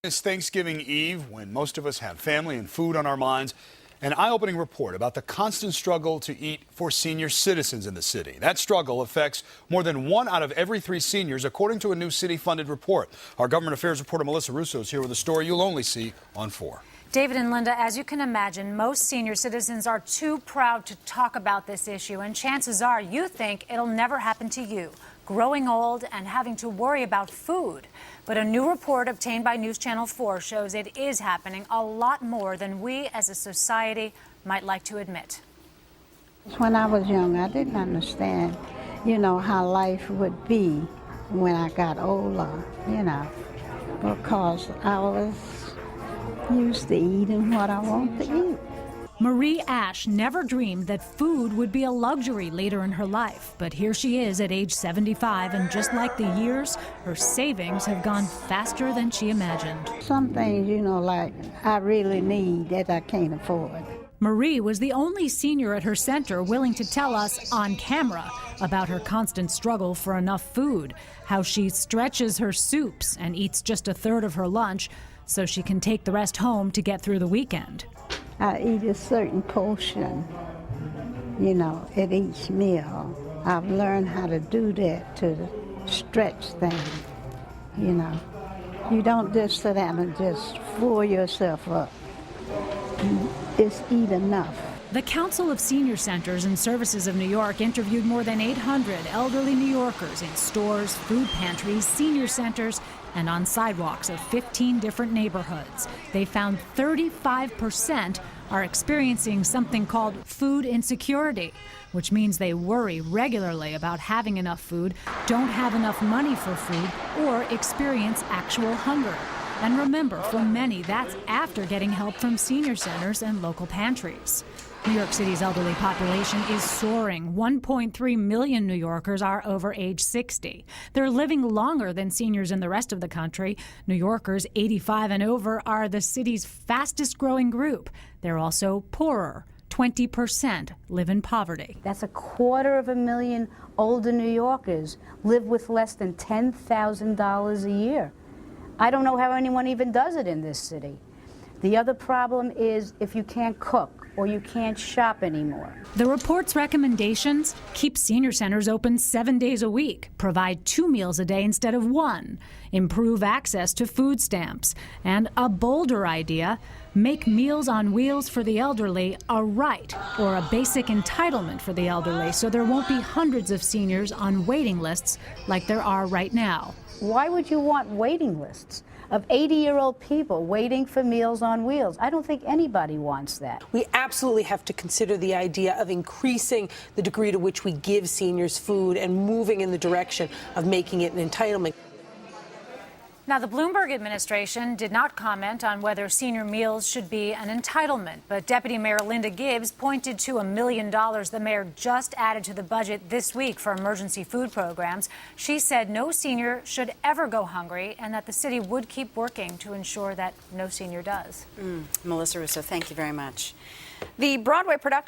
It's Thanksgiving Eve, when most of us have family and food on our minds. An eye-opening report about the constant struggle to eat for senior citizens in the city. That struggle affects more than 1 out of every 3 seniors, according to a new city-funded report. Our government affairs reporter Melissa Russo is here with a story you'll only see on 4. David and Linda, as you can imagine, most senior citizens are too proud to talk about this issue, and chances are you think it'll never happen to you, growing old and having to worry about food. But a new report obtained by News Channel 4 shows it is happening a lot more than we as a society might like to admit. When I was young, I didn't understand, how life would be when I got older, because I was used to eating what I want to eat. Marie Ash never dreamed that food would be a luxury later in her life, but here she is at age 75, and just like the years, her savings have gone faster than she imagined. Some things, like I really need that I can't afford. Marie was the only senior at her center willing to tell us on camera about her constant struggle for enough food, how she stretches her soups and eats just a third of her lunch so she can take the rest home to get through the weekend. I eat a certain portion, at each meal. I've learned how to do that, to stretch things, You don't just sit down and just full yourself up. Just eat enough. The Council of Senior Centers and Services of New York interviewed more than 800 elderly New Yorkers in stores, food pantries, senior centers, and on sidewalks of 15 different neighborhoods. They found 35% are experiencing something called food insecurity, which means they worry regularly about having enough food, don't have enough money for food, or experience actual hunger. And remember, for many, that's after getting help from senior centers and local pantries. New York City's elderly population is soaring. 1.3 million New Yorkers are over age 60. They're living longer than seniors in the rest of the country. New Yorkers 85 and over are the city's fastest growing group. They're also poorer. 20% live in poverty. That's 250,000 older New Yorkers live with less than $10,000 a year. I don't know how anyone even does it in this city. The other problem is if you can't cook or you can't shop anymore. The report's recommendations: keep senior centers open 7 days a week, provide 2 meals a day instead of 1, improve access to food stamps, and a bolder idea: make Meals on Wheels for the elderly a right or a basic entitlement for the elderly, so there won't be hundreds of seniors on waiting lists like there are right now. Why would you want waiting lists of 80-year-old people waiting for Meals on Wheels? I don't think anybody wants that. We absolutely have to consider the idea of increasing the degree to which we give seniors food and moving in the direction of making it an entitlement. Now, the Bloomberg administration did not comment on whether senior meals should be an entitlement, but Deputy Mayor Linda Gibbs pointed to $1 million the mayor just added to the budget this week for emergency food programs. She said no senior should ever go hungry and that the city would keep working to ensure that no senior does. Melissa Russo, thank you very much. The Broadway production